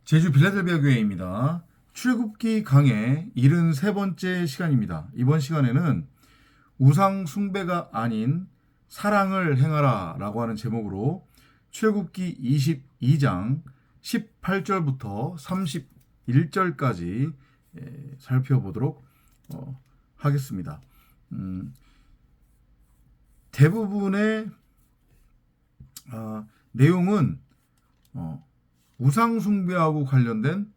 제주 빌라델비아 교회입니다. 출애굽기 강의 73번째 시간입니다. 이번 시간에는 우상 숭배가 아닌 사랑을 행하라 라고 하는 제목으로 출애굽기 22장 18절부터 31절까지 살펴보도록 하겠습니다. 대부분의 내용은 우상 숭배하고 관련된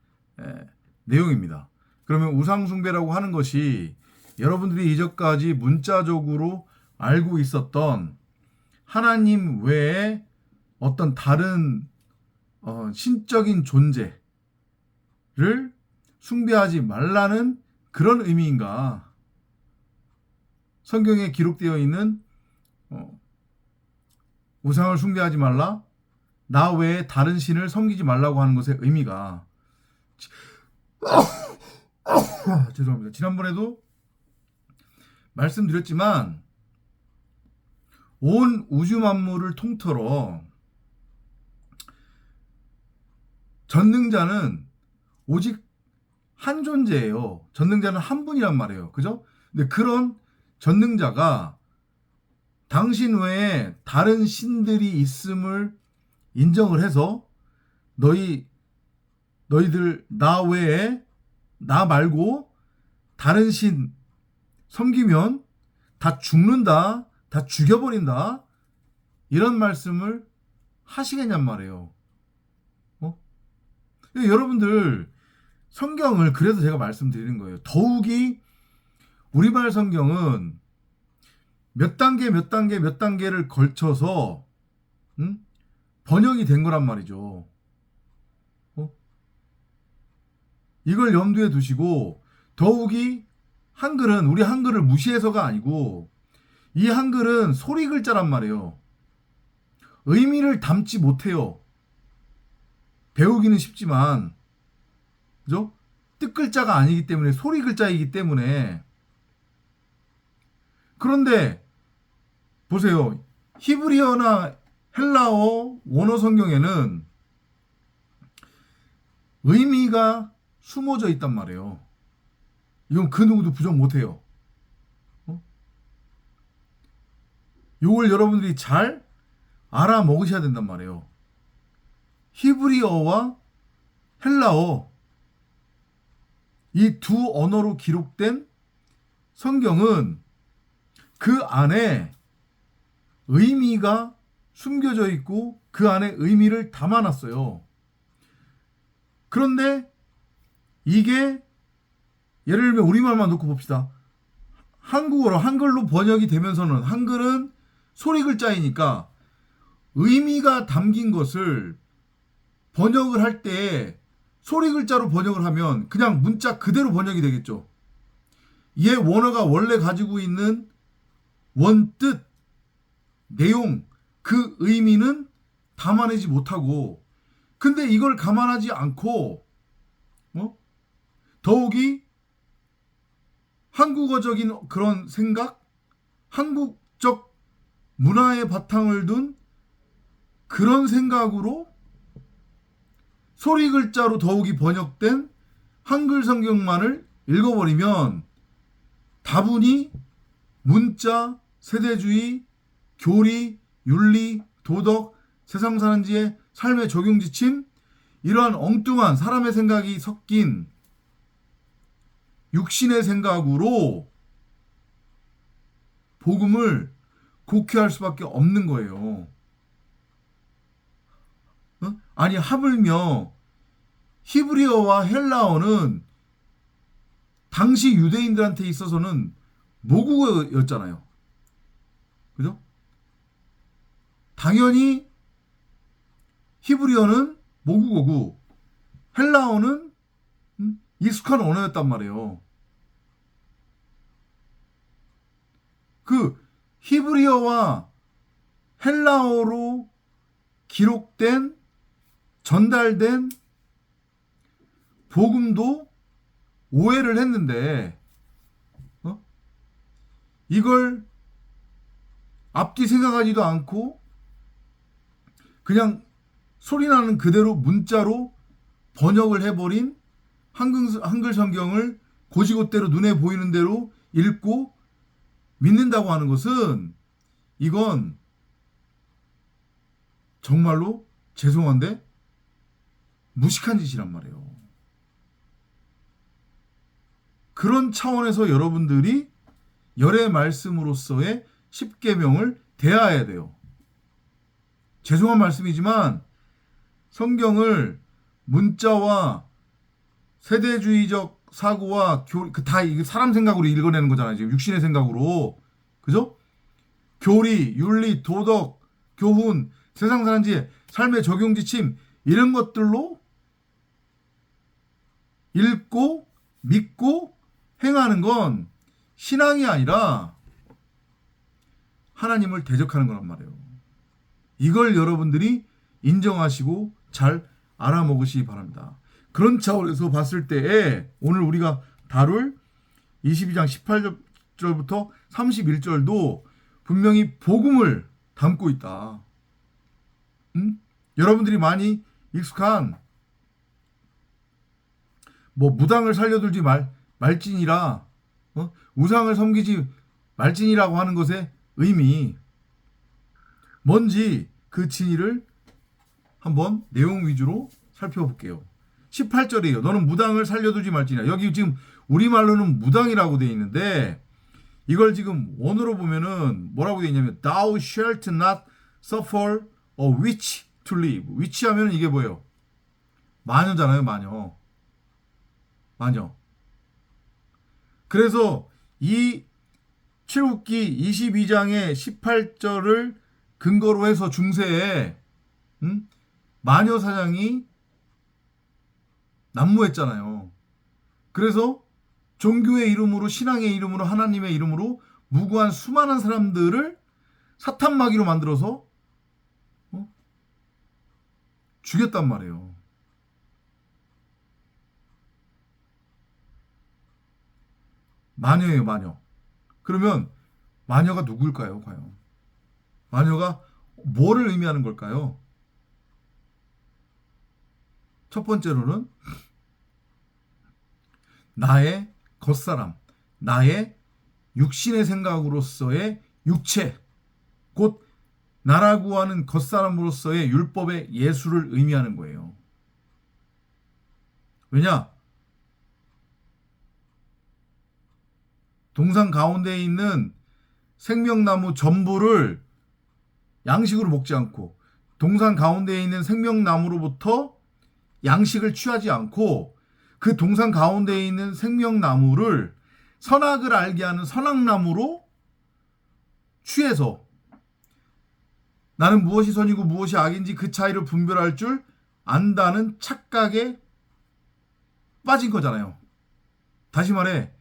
내용입니다. 그러면 우상 숭배라고 하는 것이 여러분들이 이전까지 문자적으로 알고 있었던 하나님 외에 어떤 다른 신적인 존재를 숭배하지 말라는 그런 의미인가? 성경에 기록되어 있는 우상을 숭배하지 말라, 나 외에 다른 신을 섬기지 말라고 하는 것의 의미가 죄송합니다. 지난번에도 말씀드렸지만 온 우주 만물을 통틀어 전능자는 오직 한 존재예요. 전능자는 한 분이란 말이에요. 그죠? 근데 그런 전능자가 당신 외에 다른 신들이 있음을 인정을 해서 너희들 나 외에 나 말고 다른 신 섬기면 다 죽는다, 다 죽여버린다, 이런 말씀을 하시겠냔 말이에요. 여러분들 성경을 그래서 제가 말씀드리는 거예요. 더욱이 우리말 성경은 몇 단계를 걸쳐서 번역이 된 거란 말이죠. 이걸 염두에 두시고, 더욱이 한글은 우리 한글을 무시해서가 아니고 이 한글은 소리 글자란 말이에요. 의미를 담지 못해요. 배우기는 쉽지만, 그죠? 뜻 글자가 아니기 때문에, 소리 글자이기 때문에. 그런데 보세요. 히브리어나 헬라어 원어 성경에는 의미가 숨어져 있단 말이에요. 이건 그 누구도 부정 못해요. 이걸 여러분들이 잘 알아먹으셔야 된단 말이에요. 히브리어와 헬라어, 이 두 언어로 기록된 성경은 그 안에 의미가 숨겨져 있고 그 안에 의미를 담아놨어요. 그런데 이게 예를 들면 우리말만 놓고 봅시다. 한국어로 한글로 번역이 되면서는, 한글은 소리 글자이니까 의미가 담긴 것을 번역을 할 때 소리 글자로 번역을 하면 그냥 문자 그대로 번역이 되겠죠. 얘 원어가 원래 가지고 있는 원뜻, 내용, 그 의미는 담아내지 못하고, 근데 이걸 감안하지 않고 더욱이 한국어적인 그런 생각, 한국적 문화의 바탕을 둔 그런 생각으로 소리 글자로 더욱이 번역된 한글 성경만을 읽어버리면 다분히 문자, 세대주의, 교리, 윤리, 도덕, 세상 사는 지의 삶의 적용 지침, 이러한 엉뚱한 사람의 생각이 섞인 육신의 생각으로 복음을 곡해할 수밖에 없는 거예요. 아니 하물며 히브리어와 헬라어는 당시 유대인들한테 있어서는 모국어였잖아요. 그죠? 당연히 히브리어는 모국어고 헬라어는 익숙한 언어였단 말이에요. 그 히브리어와 헬라어로 기록된, 전달된 복음도 오해를 했는데 이걸 앞뒤 생각하지도 않고 그냥 소리나는 그대로 문자로 번역을 해버린 한글 성경을 곧이곧대로 눈에 보이는 대로 읽고 믿는다고 하는 것은 이건 정말로 죄송한데 무식한 짓이란 말이에요. 그런 차원에서 여러분들이 열의 말씀으로서의 십계명을 대하여야 돼요. 죄송한 말씀이지만 성경을 문자와 세대주의적 사고와 다 사람 생각으로 읽어내는 거잖아요. 지금 육신의 생각으로. 그죠? 교리, 윤리, 도덕, 교훈, 세상 사는 지혜, 삶의 적용 지침 이런 것들로 읽고 믿고 행하는 건 신앙이 아니라 하나님을 대적하는 거란 말이에요. 이걸 여러분들이 인정하시고 잘 알아먹으시기 바랍니다. 그런 차원에서 봤을 때에 오늘 우리가 다룰 22장 18절부터 31절도 분명히 복음을 담고 있다. 여러분들이 많이 익숙한 뭐 무당을 살려둘지 말지니라 우상을 섬기지 말지니라고 하는 것의 의미 뭔지 그 진의를 한번 내용 위주로 살펴볼게요. 18절이에요. 너는 무당을 살려두지 말지니라. 여기 지금 우리말로는 무당이라고 되어 있는데 이걸 지금 원어로 보면은 뭐라고 되어 있냐면 Thou shalt not suffer a witch to live. witch 하면은 이게 뭐예요? 마녀잖아요. 마녀. 그래서 이 출애굽기 22장의 18절을 근거로 해서 중세에 마녀 사냥이 난무했잖아요. 그래서 종교의 이름으로 신앙의 이름으로 하나님의 이름으로 무고한 수많은 사람들을 사탄마귀로 만들어서 죽였단 말이에요. 마녀예요, 마녀. 그러면 마녀가 누굴까요, 과연? 마녀가 뭐를 의미하는 걸까요? 첫 번째로는 나의 겉사람, 나의 육신의 생각으로서의 육체, 곧 나라고 하는 겉사람으로서의 율법의 예수를 의미하는 거예요. 왜냐? 동산 가운데에 있는 생명나무 전부를 양식으로 먹지 않고 동산 가운데에 있는 생명나무로부터 양식을 취하지 않고 그 동산 가운데에 있는 생명나무를 선악을 알게 하는 선악나무로 취해서 나는 무엇이 선이고 무엇이 악인지 그 차이를 분별할 줄 안다는 착각에 빠진 거잖아요. 다시 말해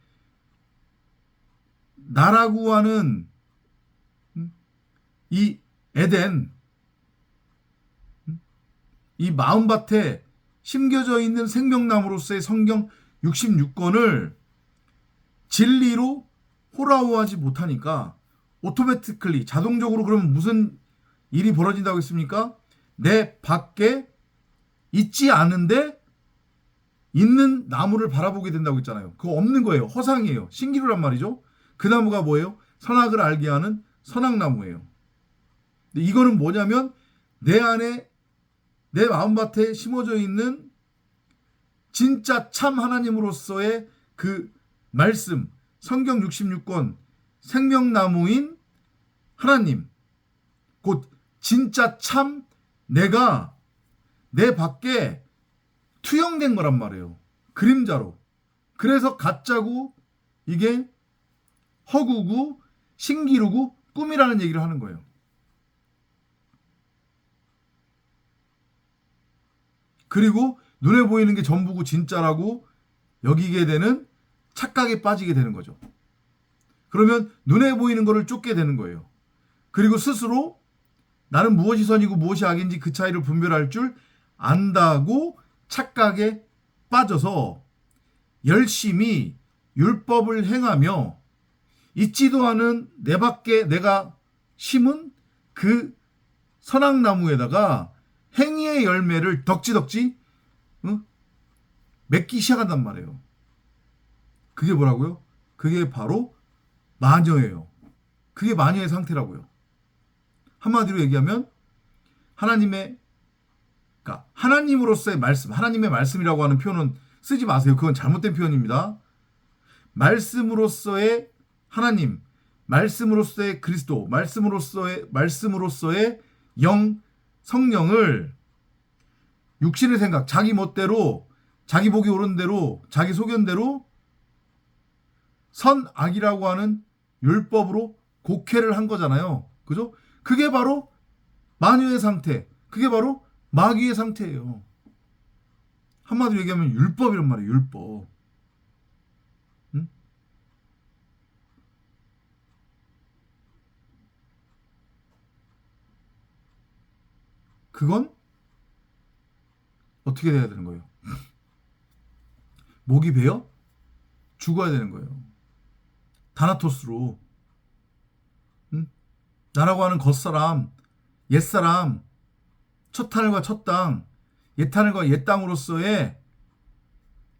나라고 하는 이 에덴 이 마음밭에 심겨져 있는 생명나무로서의 성경 66권을 진리로 호라호하지 못하니까 오토매티클리 자동적으로 그러면 무슨 일이 벌어진다고 했습니까? 내 밖에 있지 않은데 있는 나무를 바라보게 된다고 했잖아요. 그거 없는 거예요. 허상이에요. 신기루란 말이죠. 그 나무가 뭐예요? 선악을 알게 하는 선악나무예요. 근데 이거는 뭐냐면 내 안에 내 마음밭에 심어져 있는 진짜 참 하나님으로서의 그 말씀, 성경 66권, 생명나무인 하나님, 곧 진짜 참 내가 내 밖에 투영된 거란 말이에요. 그림자로. 그래서 가짜고 이게 허구고 신기루고 꿈이라는 얘기를 하는 거예요. 그리고 눈에 보이는 게 전부고 진짜라고 여기게 되는 착각에 빠지게 되는 거죠. 그러면 눈에 보이는 거를 쫓게 되는 거예요. 그리고 스스로 나는 무엇이 선이고 무엇이 악인지 그 차이를 분별할 줄 안다고 착각에 빠져서 열심히 율법을 행하며 있지도 않은 내 밖에 내가 심은 그 선악나무에다가 행위의 열매를 덕지덕지 맺기 시작한단 말이에요. 그게 뭐라고요? 그게 바로 마녀예요. 그게 마녀의 상태라고요. 한마디로 얘기하면 하나님의, 그러니까 하나님으로서의 말씀, 하나님의 말씀이라고 하는 표현은 쓰지 마세요. 그건 잘못된 표현입니다. 말씀으로서의 하나님, 말씀으로서의 그리스도, 말씀으로서의 영, 성령을 육신의 생각, 자기 멋대로, 자기 보기 옳은 대로, 자기 소견대로 선악이라고 하는 율법으로 곡해를 한 거잖아요. 그죠? 그게 바로 마녀의 상태, 그게 바로 마귀의 상태예요. 한마디로 얘기하면 율법이란 말이에요. 율법. 응? 그건 어떻게 돼야 되는 거예요? 목이 베어 죽어야 되는 거예요. 다나토스로. 응? 나라고 하는 겉사람, 옛사람, 첫 하늘과 첫 땅, 옛 하늘과 옛 땅으로서의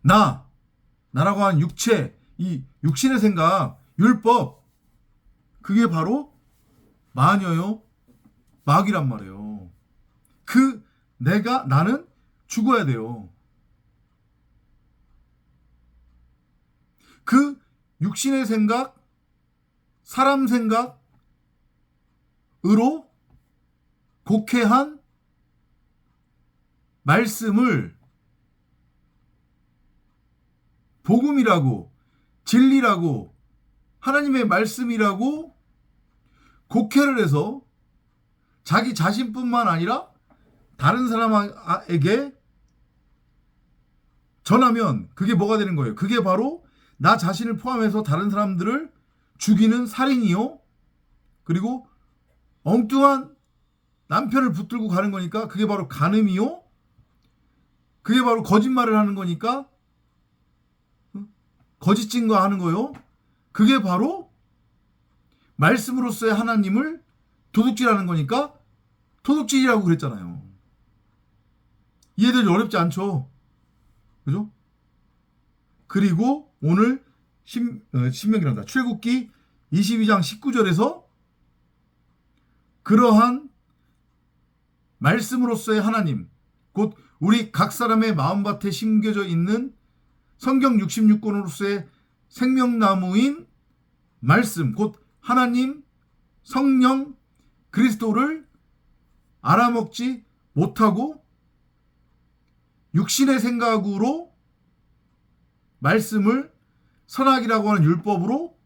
나라고 하는 육체, 이 육신의 생각, 율법, 그게 바로 마녀요, 마귀란 말이에요. 나는 죽어야 돼요. 그 육신의 생각, 사람 생각으로 곡해한 말씀을 복음이라고, 진리라고, 하나님의 말씀이라고 곡해를 해서 자기 자신뿐만 아니라 다른 사람에게 전하면 그게 뭐가 되는 거예요? 그게 바로 나 자신을 포함해서 다른 사람들을 죽이는 살인이요. 그리고 엉뚱한 남편을 붙들고 가는 거니까 그게 바로 간음이요. 그게 바로 거짓말을 하는 거니까 거짓 증거하는 거요. 그게 바로 말씀으로서의 하나님을 도둑질하는 거니까 도둑질이라고 그랬잖아요. 이해되기 어렵지 않죠? 그죠? 그리고 오늘 신명기란다. 출애굽기 22장 19절에서 그러한 말씀으로서의 하나님, 곧 우리 각 사람의 마음밭에 심겨져 있는 성경 66권으로서의 생명나무인 말씀, 곧 하나님, 성령, 그리스도를 알아먹지 못하고 육신의 생각으로 말씀을 선악이라고 하는 율법으로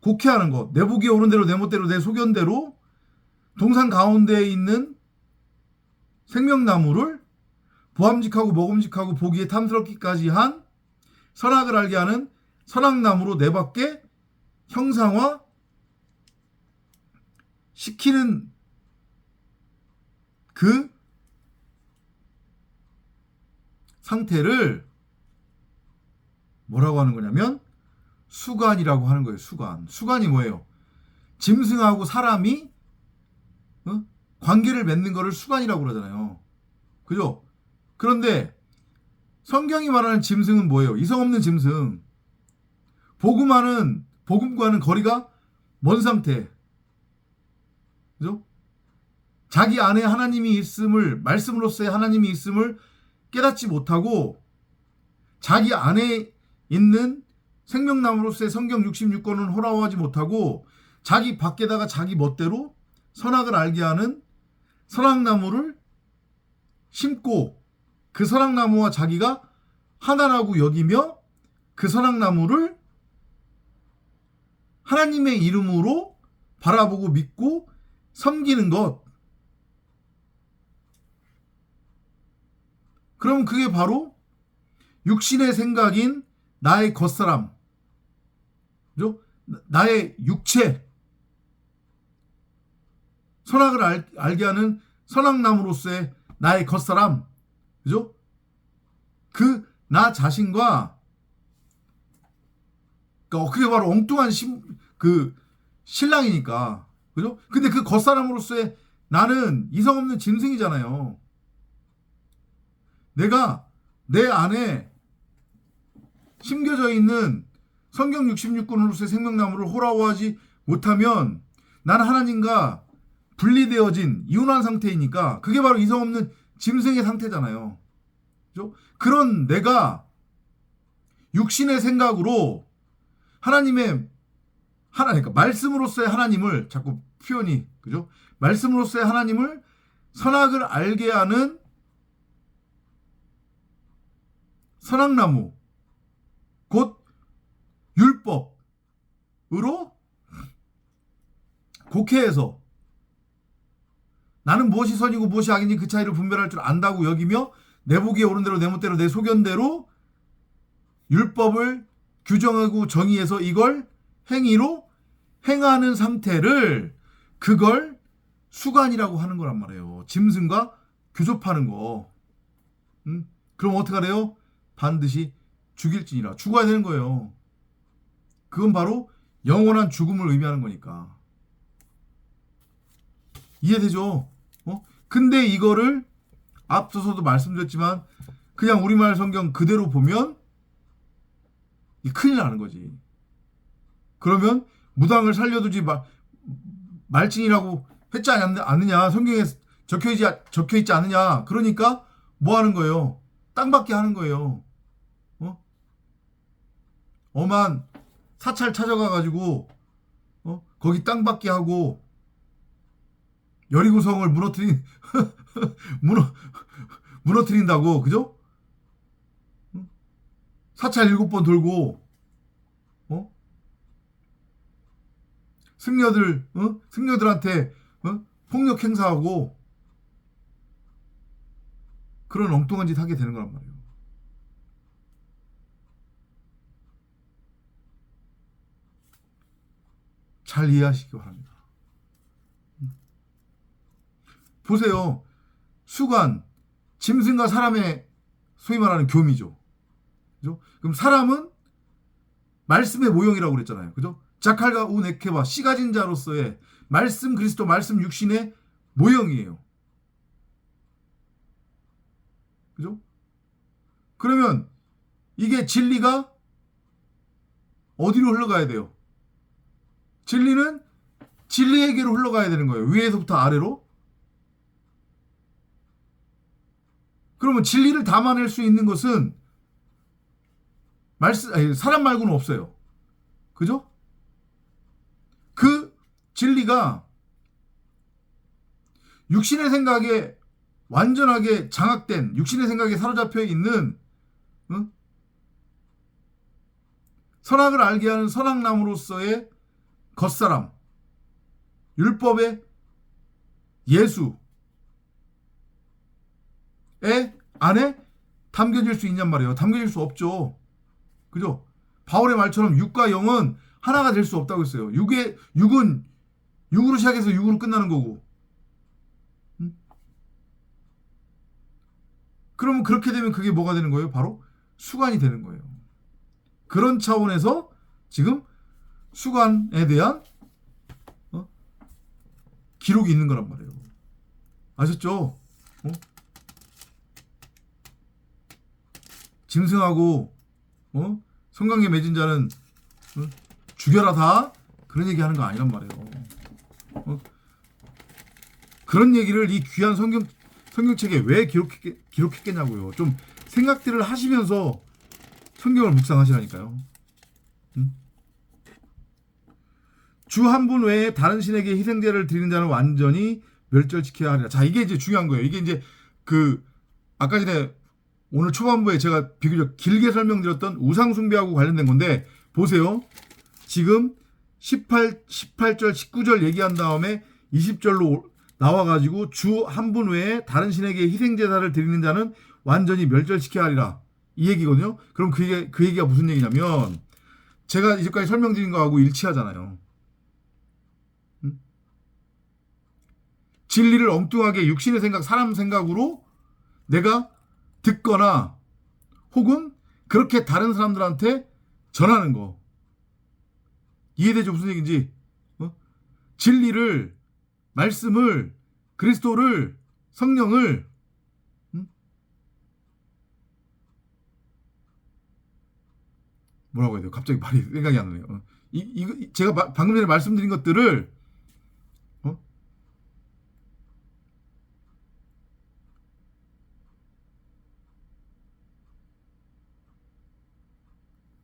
곡해하는 것, 내 보기에 오는 대로, 내 멋대로, 내 소견대로 동산 가운데에 있는 생명나무를 보암직하고 먹음직하고 보기에 탐스럽기까지 한 선악을 알게 하는 선악나무로 내 밖에 형상화 시키는 그 상태를 뭐라고 하는 거냐면 수간이라고 하는 거예요. 수간이 뭐예요? 짐승하고 사람이 관계를 맺는 거를 수간이라고 그러잖아요. 그죠? 그런데 성경이 말하는 짐승은 뭐예요? 이성 없는 짐승. 복음과는 거리가 먼 상태. 그죠? 자기 안에 하나님이 있음을, 말씀으로서의 하나님이 있음을 깨닫지 못하고 자기 안에 있는 생명나무로서의 성경 66권은 호락호락하지 못하고 자기 밖에다가 자기 멋대로 선악을 알게 하는 선악나무를 심고 그 선악나무와 자기가 하나라고 여기며 그 선악나무를 하나님의 이름으로 바라보고 믿고 섬기는 것. 그럼 그게 바로 육신의 생각인 나의 겉사람, 그죠? 나의 육체, 선악을 알게 하는 선악나무로서의 나의 겉사람, 그죠? 그 나 자신과 그게 바로 엉뚱한 신랑이니까, 그죠? 근데 그 겉사람으로서의 나는 이성 없는 짐승이잖아요. 내가 내 안에 심겨져 있는 성경 66권으로서의 생명나무를 호라워하지 못하면 나는 하나님과 분리되어진 이혼한 상태이니까 그게 바로 이성 없는 짐승의 상태잖아요. 그죠? 그런 내가 육신의 생각으로 그러니까 말씀으로서의 하나님을 자꾸 표현이 그죠? 말씀으로서의 하나님을 선악을 알게 하는 선악나무 곧 율법으로 곡해해서 나는 무엇이 선이고 무엇이 악인지 그 차이를 분별할 줄 안다고 여기며 내 보기에 옳은 대로 내 멋대로 내 소견대로 율법을 규정하고 정의해서 이걸 행위로 행하는 상태를 그걸 수간이라고 하는 거란 말이에요. 짐승과 교접하는 거. 그럼 어떡하래요? 반드시 죽일지니라. 죽어야 되는 거예요. 그건 바로 영원한 죽음을 의미하는 거니까. 이해되죠? 근데 이거를 앞서서도 말씀드렸지만 그냥 우리말 성경 그대로 보면 큰일 나는 거지. 그러면 무당을 살려두지 말진이라고 했지 않느냐. 성경에 적혀있지 않느냐. 그러니까 뭐 하는 거예요? 땅받기 하는 거예요. 엄한 사찰 찾아가가지고 거기 땅받기 하고 여리고성을 무너뜨린다고, 그죠? 사찰 7번 돌고, 승려들한테, 폭력 행사하고, 그런 엉뚱한 짓 하게 되는 거란 말이에요. 잘 이해하시기 바랍니다. 보세요. 수간, 짐승과 사람의 소위 말하는 교미죠. 그죠? 그럼 사람은 말씀의 모형이라고 그랬잖아요. 그죠? 자칼과 우네케바, 씨 가진 자로서의 말씀 그리스도, 말씀 육신의 모형이에요. 그죠? 그러면 이게 진리가 어디로 흘러가야 돼요? 진리는 진리에게로 흘러가야 되는 거예요. 위에서부터 아래로. 그러면 진리를 담아낼 수 있는 것은 사람 말고는 없어요. 그죠? 그 진리가 육신의 생각에 완전하게 장악된, 육신의 생각에 사로잡혀 있는 선악을 알게 하는 선악나무로서의 겉사람, 율법의 예수의 안에 담겨질 수 있냔 말이에요. 담겨질 수 없죠. 그죠? 바울의 말처럼 육과 영은 하나가 될 수 없다고 했어요. 육은 육으로 시작해서 육으로 끝나는 거고. 그러면 그렇게 되면 그게 뭐가 되는 거예요? 바로 수간이 되는 거예요. 그런 차원에서 지금 수간에 대한 기록이 있는 거란 말이에요. 아셨죠? 짐승하고 성관계 맺은 자는 죽여라 다 그런 얘기 하는 거 아니란 말이에요. 그런 얘기를 이 귀한 성경책에 왜 기록했겠냐고요. 좀 생각들을 하시면서 성경을 묵상하시라니까요. 주 한 분 외에 다른 신에게 희생제를 드리는 자는 완전히 멸절시켜야 하리라. 자, 이게 이제 중요한 거예요. 이게 이제 아까 전에 오늘 초반부에 제가 비교적 길게 설명드렸던 우상숭배하고 관련된 건데, 보세요. 지금 18절, 19절 얘기한 다음에 20절로 나와가지고 주 한 분 외에 다른 신에게 희생제사를 드리는 자는 완전히 멸절시켜야 하리라. 이 얘기거든요. 그럼 그 얘기가 무슨 얘기냐면, 제가 이제까지 설명드린 거하고 일치하잖아요. 진리를 엉뚱하게 육신의 생각, 사람 생각으로 내가 듣거나 혹은 그렇게 다른 사람들한테 전하는 거. 이해되죠? 무슨 얘기인지. 진리를, 말씀을, 그리스도를, 성령을 뭐라고 해야 돼요? 갑자기 말이 생각이 안 나네요. 이거 제가 방금 전에 말씀드린 것들을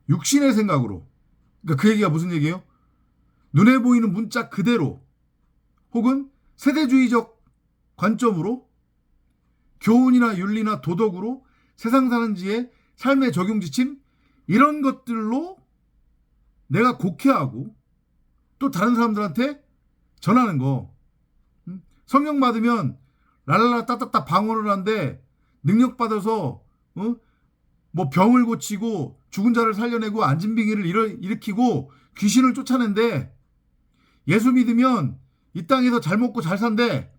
육신의 생각으로, 그러니까 그 얘기가 무슨 얘기예요? 눈에 보이는 문자 그대로 혹은 세대주의적 관점으로 교훈이나 윤리나 도덕으로 세상 사는 지의 삶의 적용 지침 이런 것들로 내가 곡해하고 또 다른 사람들한테 전하는 거. 성령 받으면 랄랄라 따따따 방언을 하는데 능력 받아서 뭐 병을 고치고 죽은 자를 살려내고 안진빙의를 일으키고 귀신을 쫓아낸대. 예수 믿으면 이 땅에서 잘 먹고 잘 산대.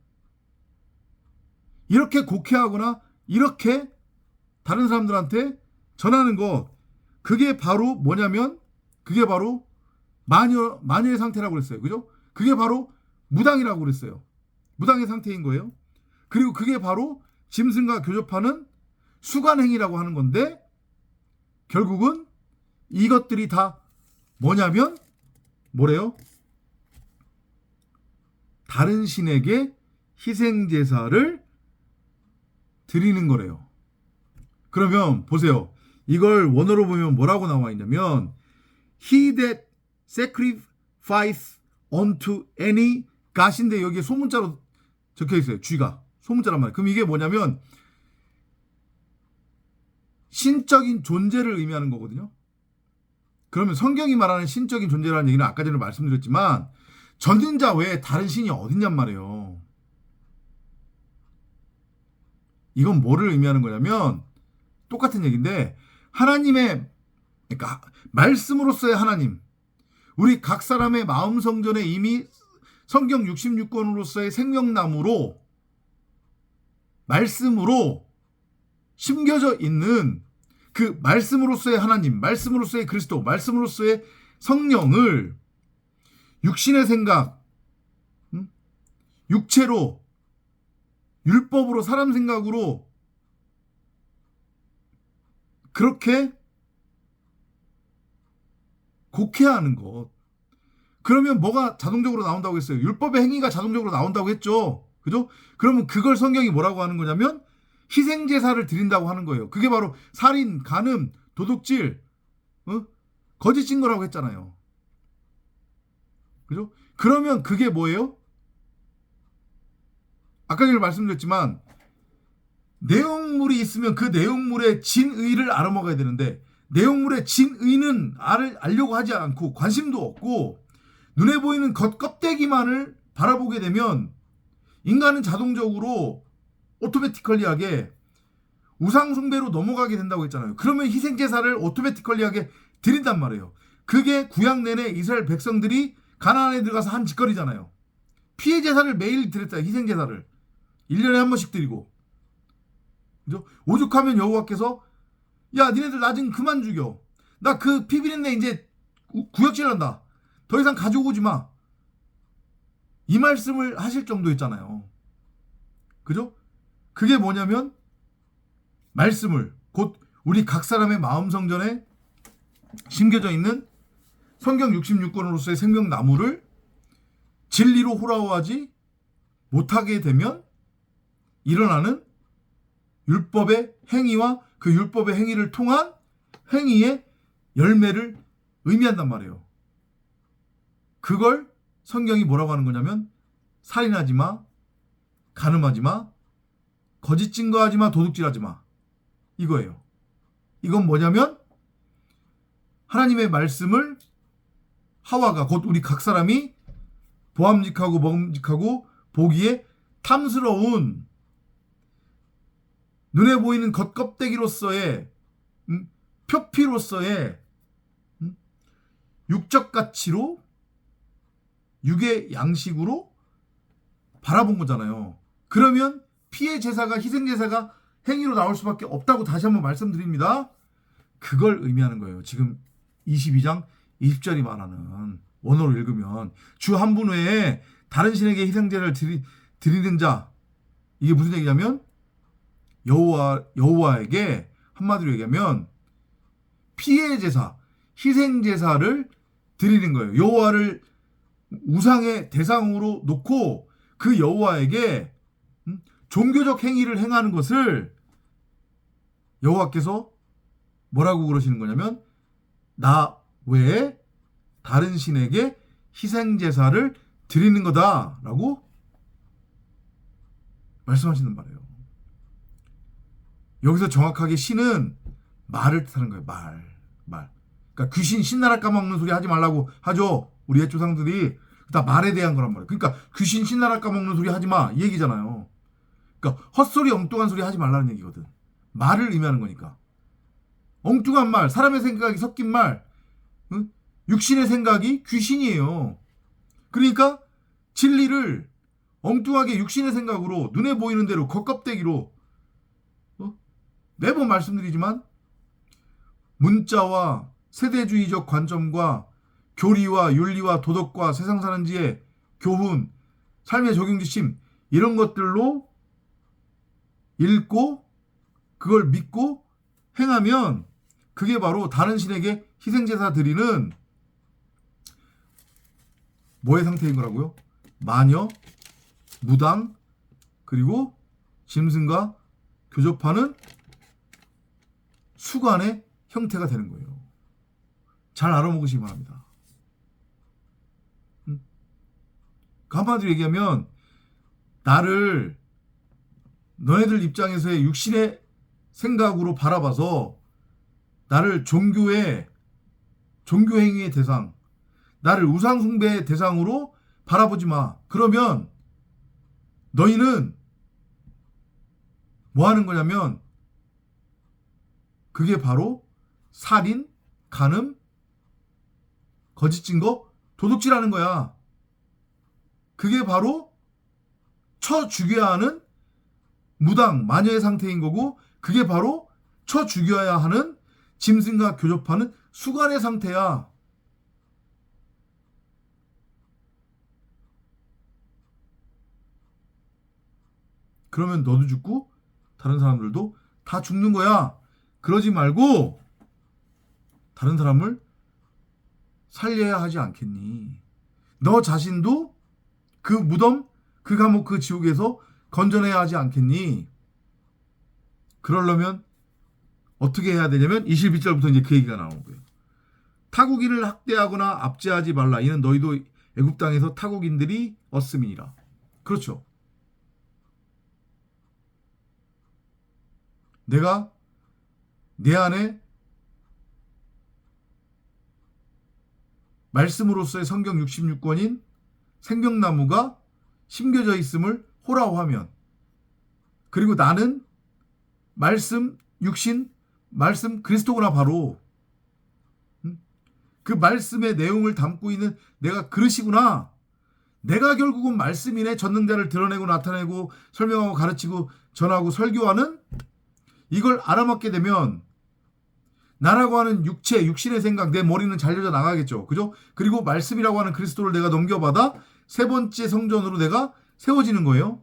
이렇게 곡해하거나 이렇게 다른 사람들한테 전하는 것, 그게 바로 뭐냐면 그게 바로 마녀의 상태라고 그랬어요. 그죠? 그게 바로 무당이라고 그랬어요. 무당의 상태인 거예요. 그리고 그게 바로 짐승과 교접하는 수간행위라고 하는 건데, 결국은 이것들이 다 뭐냐면 뭐래요? 다른 신에게 희생제사를 드리는 거래요. 그러면 보세요. 이걸 원어로 보면 뭐라고 나와 있냐면 He that sacrifice unto any god인데 여기에 소문자로 적혀 있어요. 쥐가 소문자란 말이에요. 그럼 이게 뭐냐면 신적인 존재를 의미하는 거거든요. 그러면 성경이 말하는 신적인 존재라는 얘기는 아까 전에 말씀드렸지만 전능자 외에 다른 신이 어딨냔 말이에요. 이건 뭐를 의미하는 거냐면 똑같은 얘기인데 하나님의, 그러니까 말씀으로서의 하나님, 우리 각 사람의 마음 성전에 이미 성경 66권으로서의 생명나무로 말씀으로 심겨져 있는 그 말씀으로서의 하나님, 말씀으로서의 그리스도, 말씀으로서의 성령을 육신의 생각, 육체로, 율법으로, 사람 생각으로 그렇게 곡해하는 것. 그러면 뭐가 자동적으로 나온다고 했어요? 율법의 행위가 자동적으로 나온다고 했죠. 그죠? 그러면 그걸 성경이 뭐라고 하는 거냐면 희생제사를 드린다고 하는 거예요. 그게 바로 살인, 간음, 도둑질, 거짓 증거라고 했잖아요. 그죠? 그러면 그게 뭐예요? 아까 전에 말씀드렸지만 내용물이 있으면 그 내용물의 진의를 알아먹어야 되는데 내용물의 진의는 알려고 하지 않고 관심도 없고 눈에 보이는 겉껍데기만을 바라보게 되면 인간은 자동적으로 오토매티컬리하게 우상숭배로 넘어가게 된다고 했잖아요. 그러면 희생제사를 오토매티컬리하게 드린단 말이에요. 그게 구약 내내 이스라엘 백성들이 가나안에 들어가서 한 짓거리잖아요. 피해제사를 매일 드렸다. 희생제사를 1년에 한 번씩 드리고, 그죠? 오죽하면 여호와께서 야 니네들 나 좀 그만 죽여. 나 그 피비린내 이제 구역질한다. 더 이상 가지고 오지 마. 이 말씀을 하실 정도였잖아요. 그죠? 그게 뭐냐면 말씀을 곧 우리 각 사람의 마음 성전에 심겨져 있는 성경 66권으로서의 생명나무를 진리로 호라호하지 못하게 되면 일어나는 율법의 행위와 그 율법의 행위를 통한 행위의 열매를 의미한단 말이에요. 그걸 성경이 뭐라고 하는 거냐면 살인하지 마, 간음하지 마, 거짓 증거하지 마, 도둑질하지 마. 이거예요. 이건 뭐냐면 하나님의 말씀을 하와가 곧 우리 각 사람이 보암직하고 먹음직하고 보기에 탐스러운 눈에 보이는 겉껍데기로서의 표피로서의 육적 가치로 육의 양식으로 바라본 거잖아요. 그러면 피해 제사가 희생 제사가 행위로 나올 수밖에 없다고 다시 한번 말씀드립니다. 그걸 의미하는 거예요. 지금 22장 20절이 말하는 원어로 읽으면 주 한 분 외에 다른 신에게 희생제를 드리는 자, 이게 무슨 얘기냐면 여호와에게 한마디로 얘기하면 피해 제사, 희생 제사를 드리는 거예요. 여호와를 우상의 대상으로 놓고 그 여호와에게 종교적 행위를 행하는 것을 여호와께서 뭐라고 그러시는 거냐면 나 외에 다른 신에게 희생 제사를 드리는 거다라고 말씀하시는 말이에요. 여기서 정확하게 신은 말을 뜻하는 거예요. 말. 그러니까 귀신 신나라 까먹는 소리 하지 말라고 하죠. 우리 옛 조상들이 다 말에 대한 거란 말이에요. 그러니까 귀신 신나라 까먹는 소리 하지 마 이 얘기잖아요. 그러니까 헛소리 엉뚱한 소리 하지 말라는 얘기거든. 말을 의미하는 거니까. 엉뚱한 말, 사람의 생각이 섞인 말, 응? 육신의 생각이 귀신이에요. 그러니까 진리를 엉뚱하게 육신의 생각으로 눈에 보이는 대로 겉껍데기로 매번 말씀드리지만 문자와 세대주의적 관점과 교리와 윤리와 도덕과 세상 사는 지혜, 교훈, 삶의 적용 지침 이런 것들로 읽고 그걸 믿고 행하면 그게 바로 다른 신에게 희생제사 드리는 뭐의 상태인 거라고요? 마녀, 무당, 그리고 짐승과 교접하는 수관의 형태가 되는 거예요. 잘 알아먹으시기 바랍니다. 한마디로 얘기하면 나를 너네들 입장에서의 육신의 생각으로 바라봐서 나를 종교행위의 대상, 나를 우상숭배의 대상으로 바라보지 마. 그러면 너희는 뭐 하는 거냐면 그게 바로 살인, 간음, 거짓 증거, 도둑질하는 거야. 그게 바로 쳐 죽여야 하는 무당, 마녀의 상태인 거고 그게 바로 쳐 죽여야 하는 짐승과 교접하는 수간의 상태야. 그러면 너도 죽고 다른 사람들도 다 죽는 거야. 그러지 말고 다른 사람을 살려야 하지 않겠니? 너 자신도 그 무덤, 그 감옥, 그 지옥에서 건져내야 하지 않겠니? 그러려면 어떻게 해야 되냐면 21절부터 이제 그 얘기가 나오는 거예요. 타국인을 학대하거나 압제하지 말라. 이는 너희도 애굽 땅에서 타국인들이 얻음이니라. 그렇죠. 내가 내 안에 말씀으로서의 성경 66권인 생명나무가 심겨져 있음을 호라호하면 그리고 나는 말씀, 육신, 말씀 그리스도구나 바로 그 말씀의 내용을 담고 있는 내가 그릇이구나. 내가 결국은 말씀이네. 전능자를 드러내고 나타내고 설명하고 가르치고 전하고 설교하는 이걸 알아먹게 되면 나라고 하는 육체, 육신의 생각, 내 머리는 잘려져 나가겠죠. 그죠? 그리고 말씀이라고 하는 그리스도를 내가 넘겨받아 세 번째 성전으로 내가 세워지는 거예요.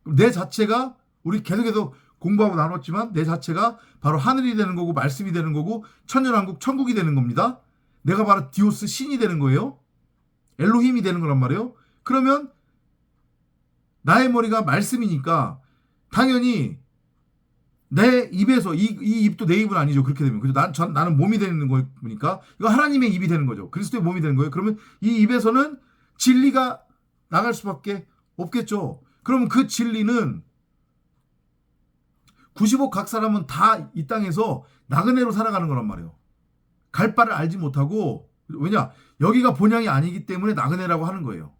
내 자체가 우리 계속해서 공부하고 나눴지만 내 자체가 바로 하늘이 되는 거고 말씀이 되는 거고 천년왕국 천국이 되는 겁니다. 내가 바로 디오스 신이 되는 거예요. 엘로힘이 되는 거란 말이에요. 그러면 나의 머리가 말씀이니까 당연히 내 입에서 이 입도 내 입은 아니죠. 그렇게 되면 그죠? 나는 몸이 되는 거니까 이거 하나님의 입이 되는 거죠. 그리스도의 몸이 되는 거예요. 그러면 이 입에서는 진리가 나갈 수밖에 없겠죠. 그러면 그 진리는 90억 각 사람은 다 이 땅에서 나그네로 살아가는 거란 말이에요. 갈 바를 알지 못하고 왜냐? 여기가 본향이 아니기 때문에 나그네라고 하는 거예요.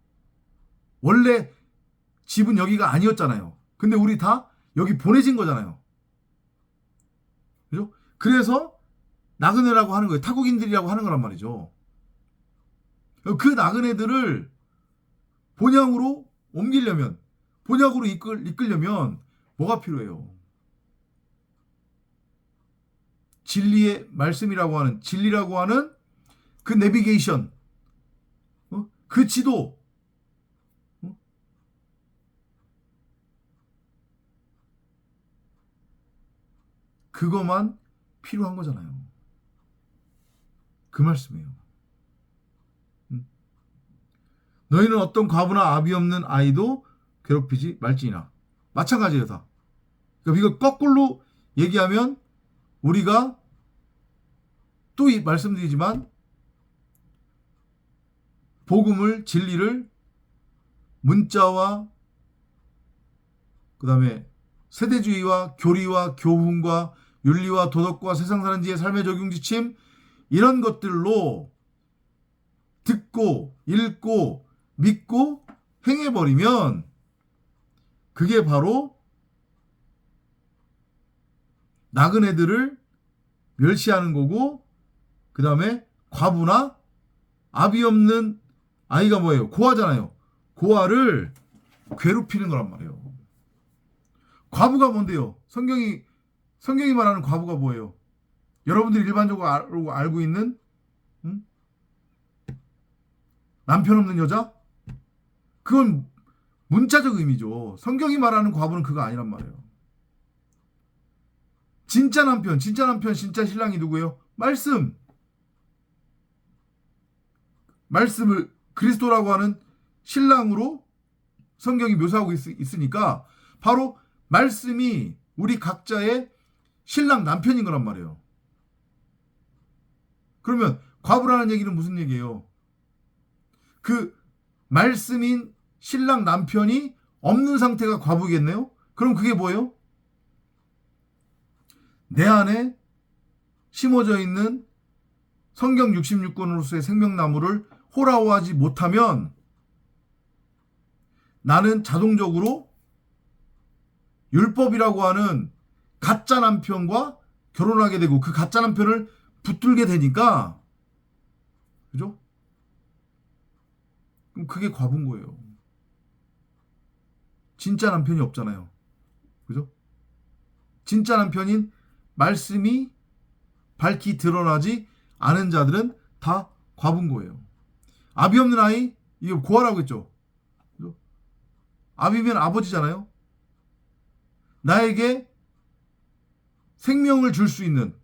원래 집은 여기가 아니었잖아요. 근데 우리 다 여기 보내진 거잖아요. 그죠? 그래서 나그네라고 하는 거예요. 타국인들이라고 하는 거란 말이죠. 그 나그네들을 본향으로 옮기려면 본향으로 이끌려면 뭐가 필요해요? 진리의 말씀이라고 하는 진리라고 하는 그 내비게이션, 그 지도, 그것만 필요한 거잖아요. 그 말씀이에요. 너희는 어떤 과부나 아비 없는 아이도 괴롭히지 말지니라. 마찬가지예요, 다. 그러니까 이거 거꾸로 얘기하면 우리가 또 말씀드리지만 복음을, 진리를 문자와 그 다음에 세대주의와 교리와 교훈과 윤리와 도덕과 세상 사는 지의 삶의 적용 지침 이런 것들로 듣고 읽고 믿고 행해버리면 그게 바로 나그네들을 멸시하는 거고, 그 다음에 과부나 아비 없는 아이가 뭐예요? 고아잖아요. 고아를 괴롭히는 거란 말이에요. 과부가 뭔데요? 성경이 말하는 과부가 뭐예요? 여러분들이 일반적으로 알고 있는 남편 없는 여자? 그건 문자적 의미죠. 성경이 말하는 과부는 그거 아니란 말이에요. 진짜 남편, 진짜 신랑이 누구예요? 말씀을 그리스도라고 하는 신랑으로 성경이 묘사하고 있으니까 바로 말씀이 우리 각자의 신랑 남편인 거란 말이에요. 그러면 과부라는 얘기는 무슨 얘기예요? 그 말씀인 신랑 남편이 없는 상태가 과부겠네요? 그럼 그게 뭐예요? 내 안에 심어져 있는 성경 66권으로서의 생명나무를 호라호하지 못하면 나는 자동적으로 율법이라고 하는 가짜 남편과 결혼하게 되고 그 가짜 남편을 붙들게 되니까, 그죠? 그럼 그게 과부인 거예요. 진짜 남편이 없잖아요. 그죠? 진짜 남편인 말씀이 밝히 드러나지 않은 자들은 다 과부인 거예요. 아비 없는 아이, 이게 고아라고 했죠. 그죠? 아비면 아버지잖아요. 나에게 생명을 줄 수 있는,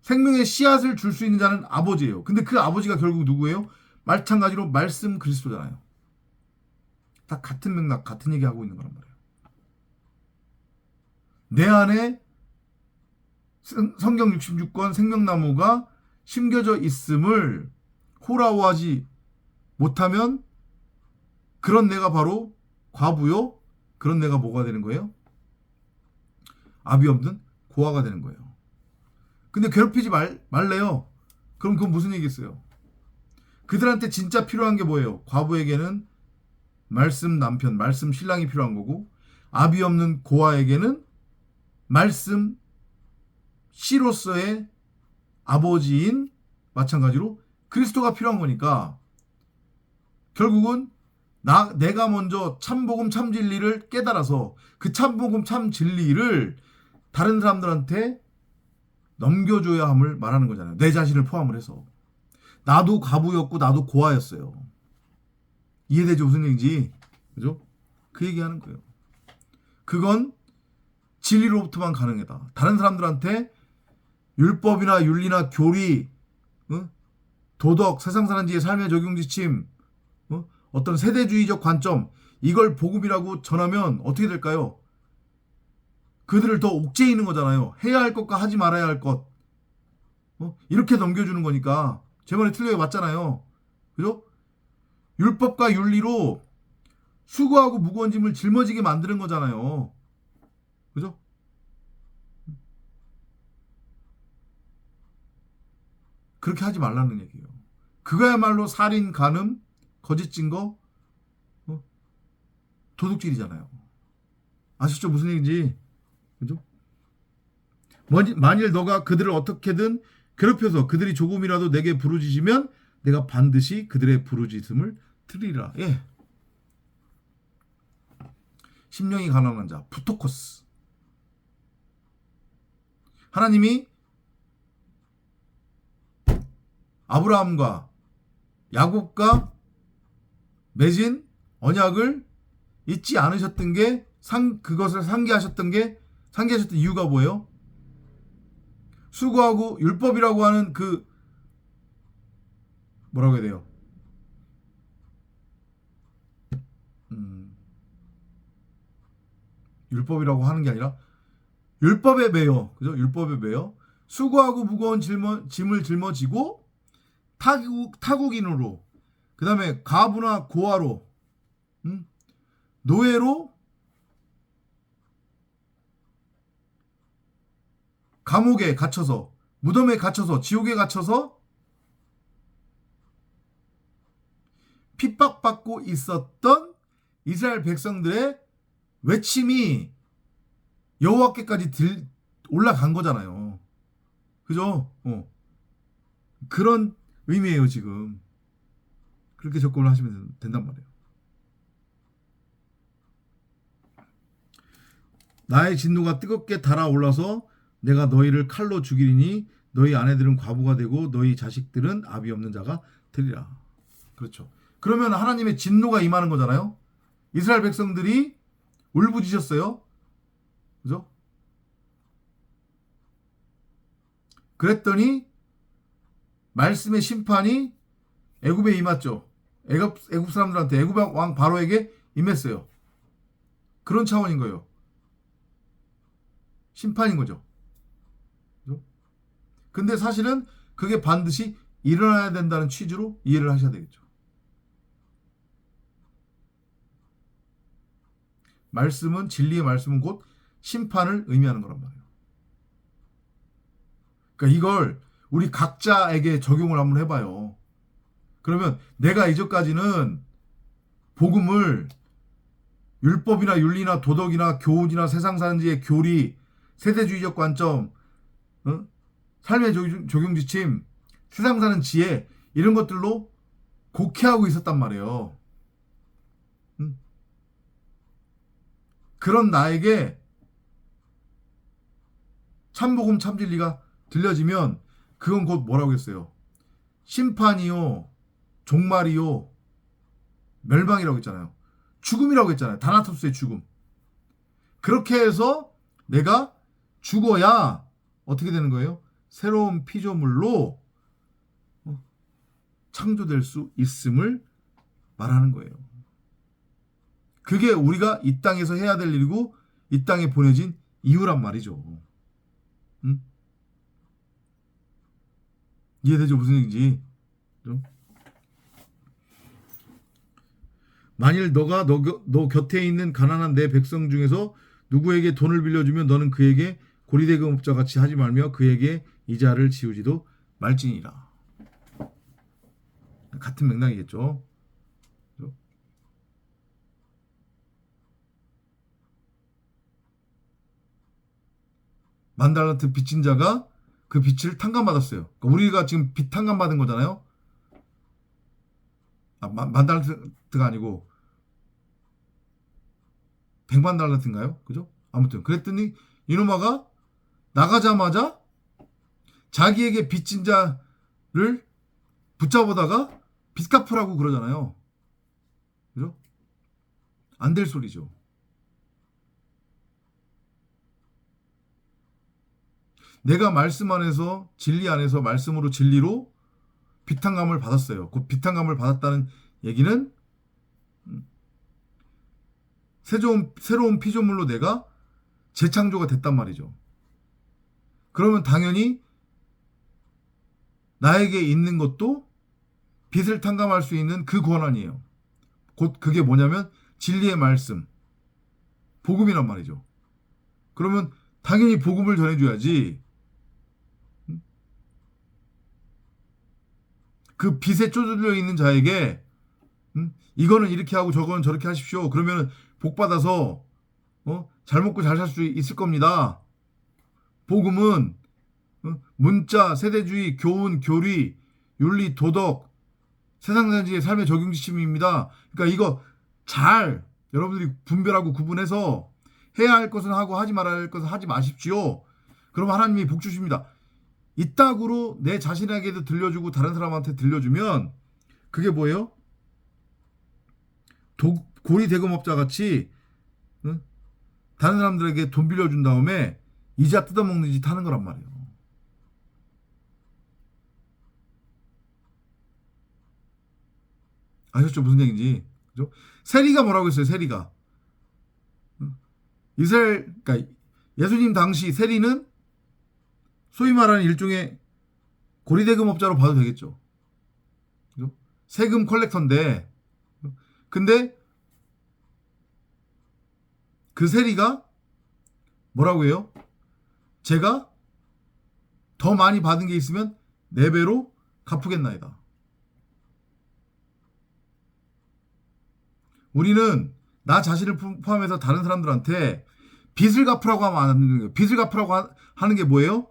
생명의 씨앗을 줄 수 있는 자는 아버지예요. 근데 그 아버지가 결국 누구예요? 마찬가지로 말씀 그리스도잖아요. 다 같은 맥락, 같은 얘기 하고 있는 거란 말이에요. 내 안에 성경 66권 생명나무가 심겨져 있음을 호라호하지 못하면 그런 내가 바로 과부요. 그런 내가 뭐가 되는 거예요? 아비 없는 고아가 되는 거예요. 근데 괴롭히지 말래요. 그럼 그건 무슨 얘기겠어요? 그들한테 진짜 필요한 게 뭐예요? 과부에게는 말씀 남편, 말씀 신랑이 필요한 거고, 아비 없는 고아에게는 말씀 씨로서의 아버지인 마찬가지로 그리스도가 필요한 거니까 결국은 내가 먼저 참복음 참진리를 깨달아서 그 참복음 참진리를 다른 사람들한테 넘겨줘야 함을 말하는 거잖아요. 내 자신을 포함을 해서. 나도 과부였고 나도 고아였어요. 이해되죠? 무슨 얘기인지. 그죠? 그 얘기하는 거예요. 그건 진리로부터만 가능하다. 다른 사람들한테 율법이나 윤리나 교리, 도덕, 세상 사는 지의 삶의 적용 지침, 어떤 세대주의적 관점, 이걸 복음이라고 전하면 어떻게 될까요? 그들을 더 옥죄이는 거잖아요. 해야 할 것과 하지 말아야 할 것. 이렇게 넘겨주는 거니까. 제 말이 틀려요. 맞잖아요. 그죠? 율법과 윤리로 수고하고 무거운 짐을 짊어지게 만드는 거잖아요. 그죠? 그렇게 하지 말라는 얘기예요. 그거야말로 살인, 간음, 거짓 증거, 도둑질이잖아요. 아시죠? 무슨 얘기인지. 그죠? 만일 너가 그들을 어떻게든 괴롭혀서 그들이 조금이라도 내게 부르짖으면 내가 반드시 그들의 부르짖음을 들으리라. 예. 심령이 가난한 자, 부토코스. 하나님이 아브라함과 야곱과 맺은 언약을 잊지 않으셨던 게 그것을 상기하셨던 이유가 뭐예요? 수고하고 율법이라고 하는 그 뭐라고 해야 돼요? 율법이라고 하는 게 아니라 율법에 매여, 그죠? 율법에 매여 수고하고 무거운 짐을 짊어지고 타국인으로, 그 다음에 과부나 고아로, 노예로, 감옥에 갇혀서, 무덤에 갇혀서, 지옥에 갇혀서 핍박받고 있었던 이스라엘 백성들의 외침이 여호와께까지 올라간 거잖아요. 그죠? 그런 의미예요, 지금. 그렇게 접근을 하시면 된단 말이에요. 나의 진노가 뜨겁게 달아올라서 내가 너희를 칼로 죽이리니 너희 아내들은 과부가 되고 너희 자식들은 아비 없는 자가 되리라. 그렇죠. 그러면 하나님의 진노가 임하는 거잖아요. 이스라엘 백성들이 울부짖었어요. 그죠? 그랬더니 말씀의 심판이 애굽에 임했죠. 애굽 사람들한테, 애굽 왕 바로에게 임했어요. 그런 차원인 거예요. 심판인 거죠. 그죠? 근데 사실은 그게 반드시 일어나야 된다는 취지로 이해를 하셔야 되겠죠. 말씀은, 진리의 말씀은 곧 심판을 의미하는 거란 말이에요. 그러니까 이걸 우리 각자에게 적용을 한번 해봐요. 그러면 내가 이전까지는 복음을 율법이나 윤리나 도덕이나 교훈이나 세상 사는지의 교리, 세대주의적 관점, 삶의 적용지침, 세상 사는 지혜, 이런 것들로 곡해하고 있었단 말이에요. 그런 나에게 참복음 참진리가 들려지면 그건 곧 뭐라고 했어요? 심판이요, 종말이요, 멸망이라고 했잖아요. 죽음이라고 했잖아요. 다나토스의 죽음. 그렇게 해서 내가 죽어야 어떻게 되는 거예요? 새로운 피조물로 창조될 수 있음을 말하는 거예요. 그게 우리가 이 땅에서 해야 될 일이고 이 땅에 보내진 이유란 말이죠. 응? 이해되죠? 무슨 얘기인지. 만일 너가 너 곁에 있는 가난한 내 백성 중에서 누구에게 돈을 빌려주면 너는 그에게 고리대금업자 같이 하지 말며 그에게 이자를 지우지도 말지니라. 같은 맥락이겠죠. 만 달란트 빚진 자가 그 빚을 탕감받았어요. 그러니까 우리가 지금 빚 탕감받은 거잖아요. 만 달란트가 아니고 100만 달란트인가요? 그죠? 아무튼 그랬더니 이놈아가 나가자마자 자기에게 빚진 자를 붙잡아다가 빚 갚으라고 그러잖아요. 그죠? 안 될 소리죠. 내가 말씀 안에서, 진리 안에서 말씀으로 진리로 비탄감을 받았어요. 그 비탄감을 받았다는 얘기는 새로운 피조물로 내가 재창조가 됐단 말이죠. 그러면 당연히 나에게 있는 것도 빚을 탕감할 수 있는 그 권한이에요. 곧 그게 뭐냐면 진리의 말씀, 복음이란 말이죠. 그러면 당연히 복음을 전해줘야지. 그 빚에 쪼들려 있는 자에게 이거는 이렇게 하고 저거는 저렇게 하십시오. 그러면 복 받아서 잘 먹고 잘 살 수 있을 겁니다. 복음은 문자, 세대주의, 교훈, 교리, 윤리, 도덕, 세상산지의 삶의 적용지침입니다. 그러니까 이거 잘 여러분들이 분별하고 구분해서 해야 할 것은 하고 하지 말아야 할 것은 하지 마십시오. 그럼 하나님이 복 주십니다. 이따구로 내 자신에게도 들려주고 다른 사람한테 들려주면 그게 뭐예요? 고리대금업자 같이 다른 사람들에게 돈 빌려준 다음에 이자 뜯어먹는 짓 하는 거란 말이에요. 아셨죠? 무슨 얘기인지. 그죠? 세리가 뭐라고 했어요? 세리가. 이스라엘, 그러니까 예수님 당시 세리는 소위 말하는 일종의 고리대금업자로 봐도 되겠죠. 그죠? 세금 컬렉터인데, 근데 그 세리가 뭐라고 해요? 제가 더 많이 받은 게 있으면 4배로 갚으겠나이다. 우리는 나 자신을 포함해서 다른 사람들한테 빚을 갚으라고 하면 안 되는 거예요. 빚을 갚으라고 하는 게 뭐예요?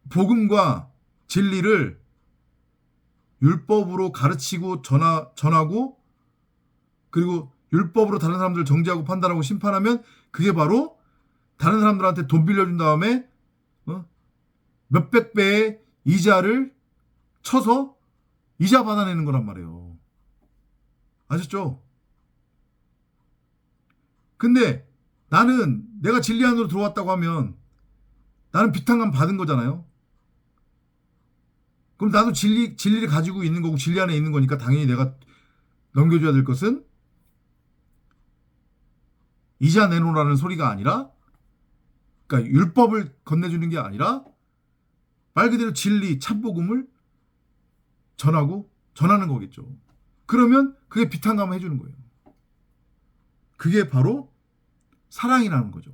복음과 진리를 율법으로 가르치고 전하고 그리고 율법으로 다른 사람들을 정죄하고 판단하고 심판하면 그게 바로 다른 사람들한테 돈 빌려준 다음에 몇백 배의 이자를 쳐서 이자 받아내는 거란 말이에요. 아셨죠? 근데 나는 내가 진리 안으로 들어왔다고 하면 나는 비탄감 받은 거잖아요. 그럼 나도 진리를 가지고 있는 거고 진리 안에 있는 거니까 당연히 내가 넘겨줘야 될 것은 이자 내놓으라는 소리가 아니라, 그러니까 율법을 건네주는 게 아니라 말 그대로 진리, 참복음을 전하는 거겠죠. 그러면 그게 비탄감을 해주는 거예요. 그게 바로 사랑이라는 거죠.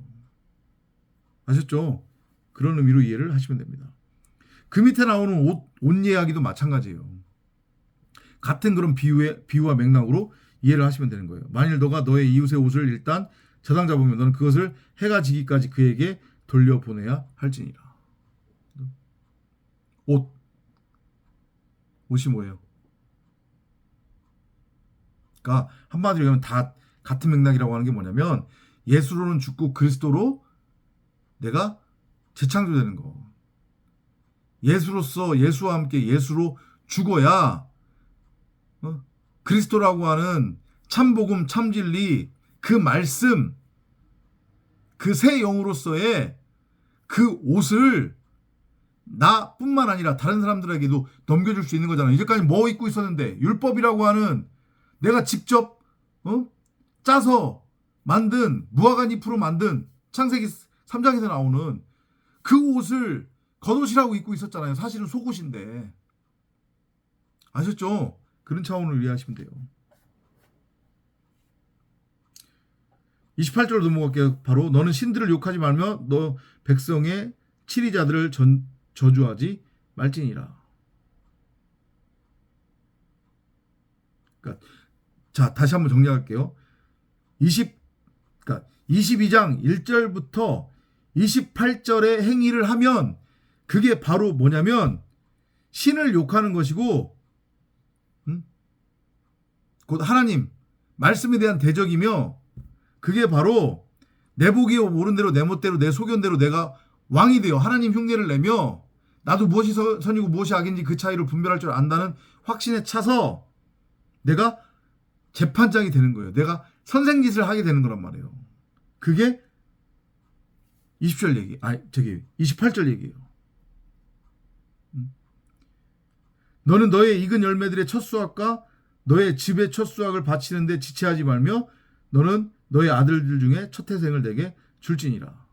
아셨죠? 그런 의미로 이해를 하시면 됩니다. 그 밑에 나오는 옷 이야기도 마찬가지예요. 같은 그런 비유와 맥락으로 이해를 하시면 되는 거예요. 만일 너가 너의 이웃의 옷을 일단 저당 잡으면 너는 그것을 해가 지기까지 그에게 돌려보내야 할지니라. 옷이 뭐예요? 그러니까 한마디로 하면 다 같은 맥락이라고 하는 게 뭐냐면 예수로는 죽고 그리스도로 내가 재창조되는 거. 예수로서 예수와 함께 예수로 죽어야 그리스도라고 하는 참복음, 참진리, 그 말씀, 그 새 영으로서의 그 옷을 나뿐만 아니라 다른 사람들에게도 넘겨줄 수 있는 거잖아요. 이제까지 뭐 입고 있었는데 율법이라고 하는 내가 직접 짜서 만든 무화과 잎으로 만든 창세기 3장에서 나오는 그 옷을 겉옷이라고 입고 있었잖아요. 사실은 속옷인데. 아셨죠? 그런 차원으로 이해하시면 돼요. 28절로 넘어갈게요. 바로 너는 신들을 욕하지 말며 너 백성의 치리자들을 저주하지 말지니라. 그러니까 자, 다시 한번 정리할게요. 22장 1절부터 28절의 행위를 하면 그게 바로 뭐냐면 신을 욕하는 것이고 곧 하나님 말씀에 대한 대적이며 그게 바로 내 보기에 옳은 대로 내 멋대로 내 소견대로 내가 왕이 되어 하나님 흉내를 내며 나도 무엇이 선이고 무엇이 악인지 그 차이를 분별할 줄 안다는 확신에 차서 내가 재판장이 되는 거예요. 내가 선생짓을 하게 되는 거란 말이에요. 그게 28절 얘기예요. 너는 너의 익은 열매들의 첫 수확과 너의 집의 첫 수확을 바치는데 지체하지 말며 너는 너의 아들들 중에 첫 태생을 내게 줄지니라.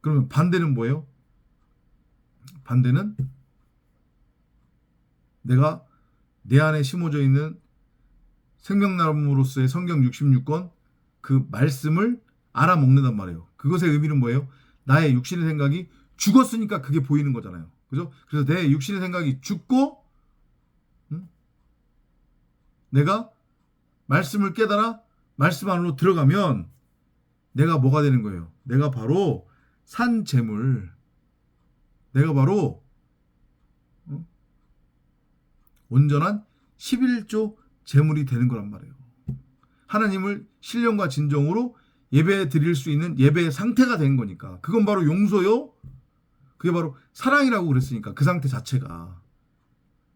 그러면 반대는 뭐예요? 반대는 내가 내 안에 심어져 있는 생명나무로서의 성경 66권 그 말씀을 알아먹는단 말이에요. 그것의 의미는 뭐예요? 나의 육신의 생각이 죽었으니까 그게 보이는 거잖아요. 그죠? 그래서 내 육신의 생각이 죽고 내가 말씀을 깨달아 말씀 안으로 들어가면 내가 뭐가 되는 거예요? 내가 바로 산 재물, 내가 바로 온전한 11조 재물이 되는 거란 말이에요. 하나님을 신령과 진정으로 예배 드릴 수 있는 예배의 상태가 된 거니까. 그건 바로 용서요. 그게 바로 사랑이라고 그랬으니까 그 상태 자체가.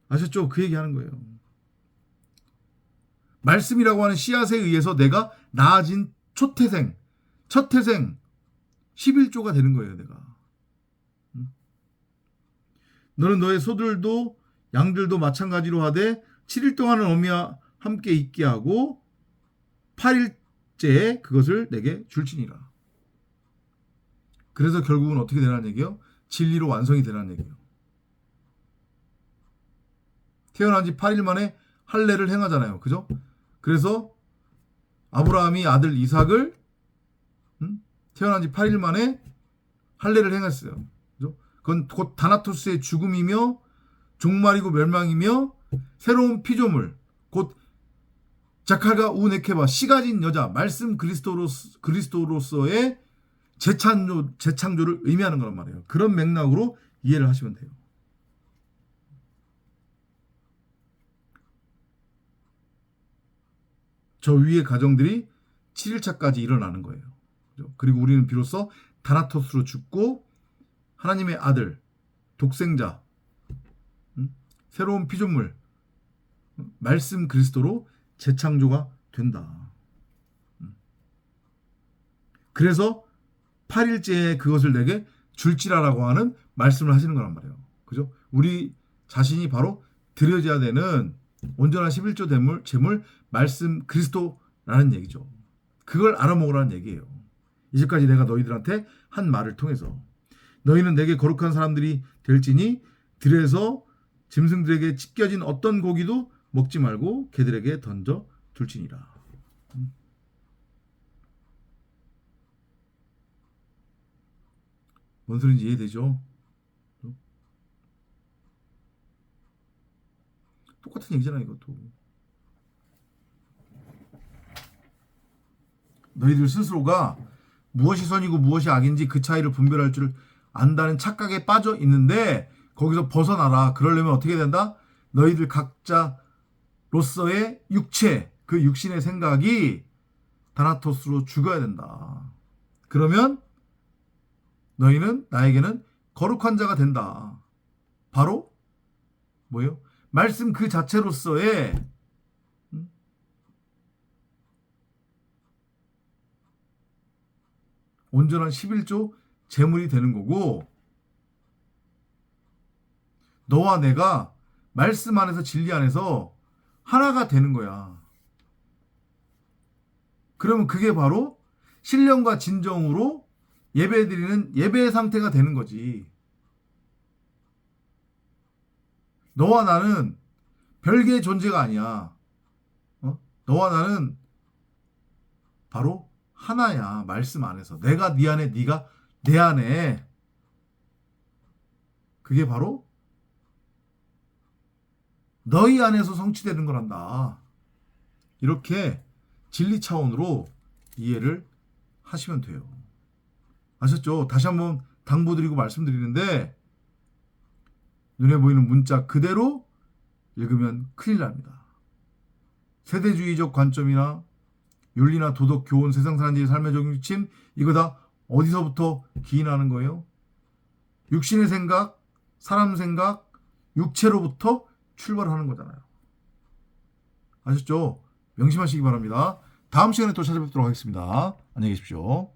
아셨죠? 그 얘기하는 거예요. 말씀이라고 하는 씨앗에 의해서 내가 나아진 첫 태생 11조가 되는 거예요. 내가. 너는 너의 소들도 양들도 마찬가지로 하되 7일 동안은 어미와 함께 있게 하고 8일째에 그것을 내게 줄지니라. 그래서 결국은 어떻게 되라는 얘기예요? 진리로 완성이 되라는 얘기예요. 태어난 지 8일 만에 할례를 행하잖아요. 그죠? 그래서 아브라함이 아들 이삭을 태어난 지 8일 만에 할례를 행했어요. 그죠? 그건 곧 다나토스의 죽음이며 종말이고 멸망이며 새로운 피조물 곧 자칼과 우네케바 씨 가진 여자 말씀 그리스도로서의 재창조를 의미하는 거란 말이에요. 그런 맥락으로 이해를 하시면 돼요. 저 위의 가정들이 7일차까지 일어나는 거예요. 그리고 우리는 비로소 다나토스로 죽고 하나님의 아들, 독생자, 새로운 피조물, 말씀 그리스도로 재창조가 된다. 그래서 8일째에 그것을 내게 줄지라라고 하는 말씀을 하시는 거란 말이에요. 그죠? 우리 자신이 바로 드려져야 되는 온전한 11조 제물 말씀 그리스도라는 얘기죠. 그걸 알아먹으라는 얘기예요. 이제까지 내가 너희들한테 한 말을 통해서 너희는 내게 거룩한 사람들이 될지니 들에서 짐승들에게 찢겨진 어떤 고기도 먹지 말고 개들에게 던져 둘지니라. 뭔 소리인지 이해되죠? 똑같은 얘기잖아 이것도. 너희들 스스로가 무엇이 선이고 무엇이 악인지 그 차이를 분별할 줄 안다는 착각에 빠져 있는데 거기서 벗어나라. 그러려면 어떻게 된다? 너희들 각자로서의 육체, 그 육신의 생각이 다나토스로 죽어야 된다. 그러면 너희는 나에게는 거룩한 자가 된다. 바로 뭐예요? 말씀 그 자체로서의 온전한 11조 제물이 되는 거고 너와 내가 말씀 안에서 진리 안에서 하나가 되는 거야. 그러면 그게 바로 신령과 진정으로 예배드리는 예배의 상태가 되는 거지. 너와 나는 별개의 존재가 아니야. 너와 나는 바로 하나야. 말씀 안에서. 내가 네 안에, 네가 내 안에. 그게 바로 너희 안에서 성취되는 거란다. 이렇게 진리 차원으로 이해를 하시면 돼요. 아셨죠? 다시 한번 당부드리고 말씀드리는데 눈에 보이는 문자 그대로 읽으면 큰일 납니다. 세대주의적 관점이나 윤리나 도덕, 교훈, 세상 사람들의 삶의 적용심 이거 다 어디서부터 기인하는 거예요? 육신의 생각, 사람 생각, 육체로부터 출발하는 거잖아요. 아셨죠? 명심하시기 바랍니다. 다음 시간에 또 찾아뵙도록 하겠습니다. 안녕히 계십시오.